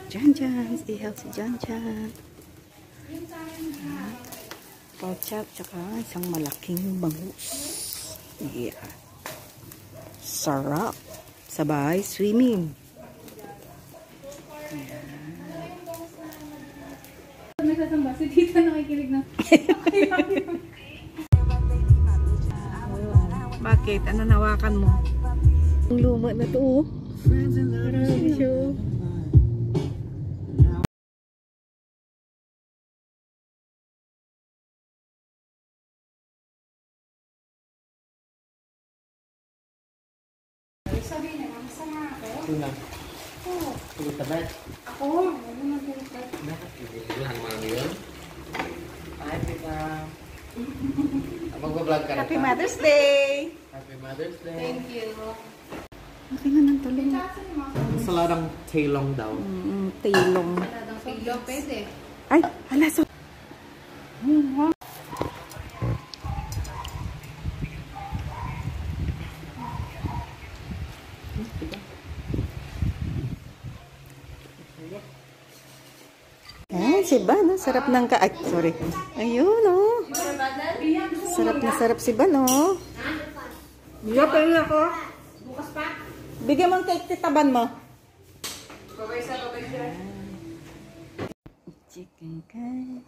Jan-Jan. Ihaw si Jan-Jan. Pork chop, tsaka isang malaking bangus. Yeah. Sarap. Sabay, swimming. Nagsasamba si Tita nakikinig na. Bakit? Ano nawakan mo? Ang luma na to. Marami siya. Sabi na, masama ako. Tuna. Oo. Tulog ka ba? Ako? Ano nag-ulat? Ang mga yun? Ay, Pika. Mag-vlog ka na Happy Mother's Day! Happy Mother's Day. Thank you. Laki nga ng tulong. Sa larang tailong daw. Tilong. Maladang pilo, pwede. Ay, hala so. Ay, si Bano. Sarap ng ka... Ay, sorry. Ayun, oh. Sarap si Bano. Bigyan pa rin ako. Bukas pa? Bigyan mo ang cake titaban mo. Babay sa. Chicken cut.